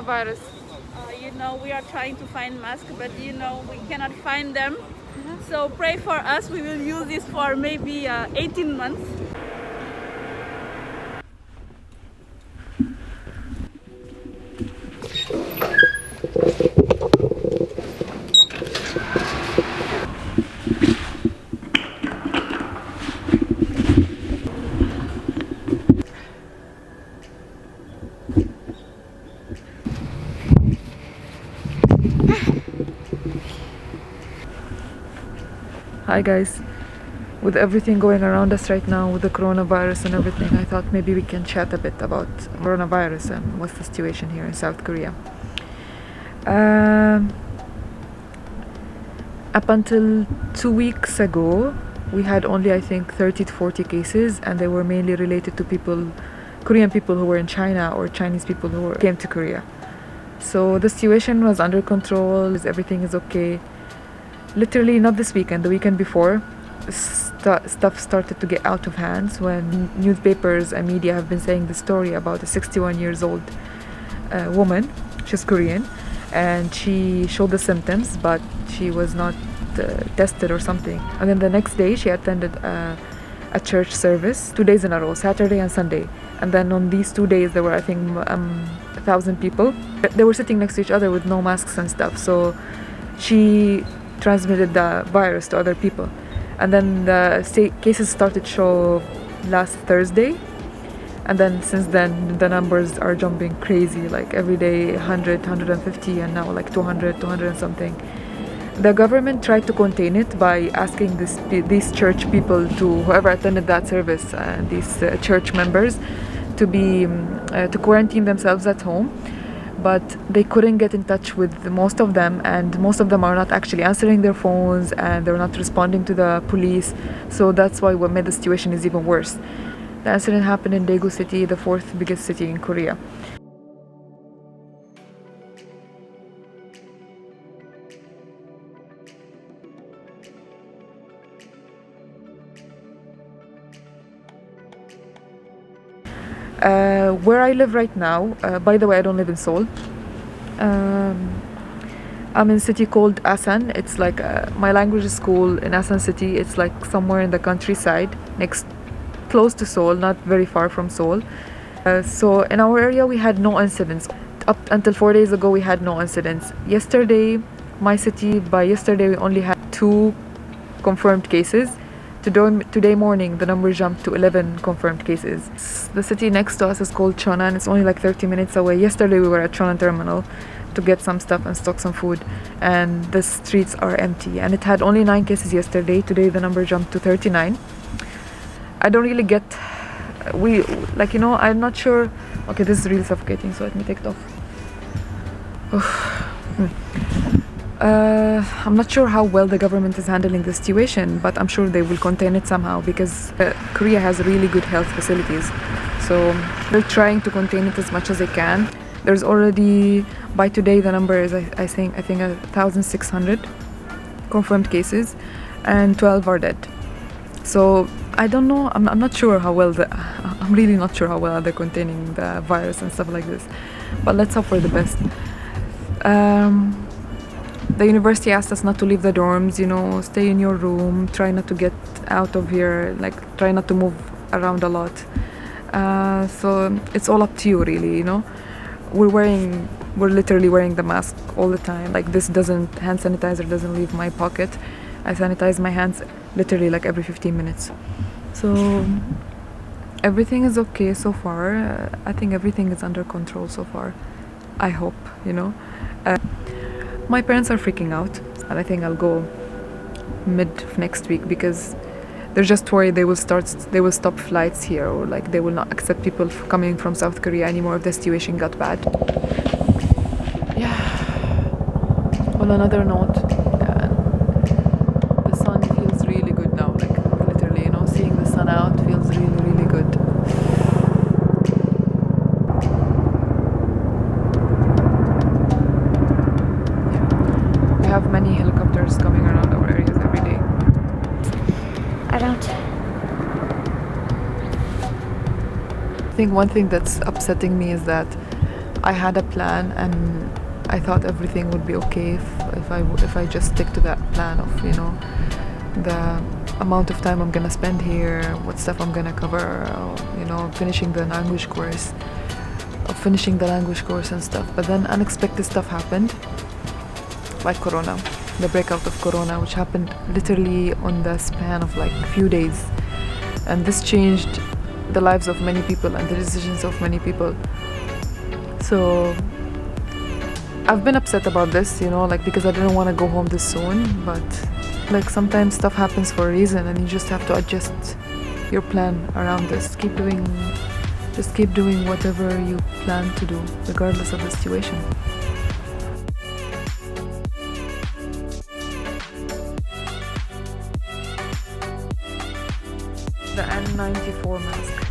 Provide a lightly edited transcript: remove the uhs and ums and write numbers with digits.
coronavirus? We are trying to find masks, but we cannot find them. So pray for us. We will use this for maybe 18 months. Hi guys, with everything going around us right now with the coronavirus and everything, I thought maybe we can chat a bit about coronavirus and what's the situation here in South Korea. Up until 2 weeks ago, we had only I think 30 to 40 cases, and they were mainly related to Korean people who were in China or Chinese people who came to Korea. So the situation was under control, everything is okay. Literally not this weekend, the weekend before, stuff started to get out of hands when newspapers and media have been saying the story about a 61 years old woman. She's Korean, and she showed the symptoms, but she was not tested or something. And then the next day she attended a church service 2 days in a row, Saturday and Sunday. And then on these 2 days there were I think 1,000 people. They were sitting next to each other with no masks and stuff, so she transmitted the virus to other people. And then the cases started to show last Thursday, and then since then the numbers are jumping crazy, like every day 100, 150, and now like 200 and something. The government tried to contain it by asking these church people, to whoever attended that service, these church members, to quarantine themselves at home. But they couldn't get in touch with most of them, and most of them are not actually answering their phones, and they're not responding to the police. So that's why what made the situation is even worse. The incident happened in Daegu City, the fourth biggest city in Korea. Where I live right now, by the way, I don't live in Seoul. I'm in a city called Asan. It's like my language school in Asan City. It's like somewhere in the countryside, close to Seoul, not very far from Seoul. So in our area we had no incidents. Up until 4 days ago we had no incidents. Yesterday, my city, by yesterday we only had 2 confirmed cases. Today morning the number jumped to 11 confirmed cases. The city next to us is called Cheonan. It's only like 30 minutes away. Yesterday we were at Cheonan terminal to get some stuff and stock some food, and the streets are empty, and it had only 9 cases yesterday. Today the number jumped to 39. I don't really get, I'm not sure. Okay, this is really suffocating, so let me take it off. I'm not sure how well the government is handling the situation, but I'm sure they will contain it somehow, because Korea has really good health facilities. So they're trying to contain it as much as they can. There's already, by today, the number is I think 1,600 confirmed cases, and 12 are dead. So I don't know. I'm not sure how well I'm really not sure how well they're containing the virus and stuff like this. But let's hope for the best. The university asked us not to leave the dorms, stay in your room, try not to get out of here, try not to move around a lot. So it's all up to you, really, We're literally wearing the mask all the time. Hand sanitizer doesn't leave my pocket. I sanitize my hands literally every 15 minutes. So everything is okay so far. I think everything is under control so far. I hope, My parents are freaking out, and I think I'll go mid of next week, because they're just worried they will stop flights here, or they will not accept people coming from South Korea anymore if the situation got bad. Yeah. On another note, the sun feels really good now. Literally, seeing the sun out feels really, really good. We have many helicopters coming around our areas every day. I think one thing that's upsetting me is that I had a plan and I thought everything would be okay if I just stick to that plan of, you know, the amount of time I'm gonna spend here, what stuff I'm gonna cover, you know, finishing the language course and stuff. But then unexpected stuff happened, like Corona, the breakout of Corona, which happened literally on the span of like a few days. And this changed the lives of many people and the decisions of many people. So I've been upset about this, you know, like because I didn't want to go home this soon, but like sometimes stuff happens for a reason and you just have to adjust your plan around this. Just keep doing whatever you plan to do, regardless of the situation. The N94 mask.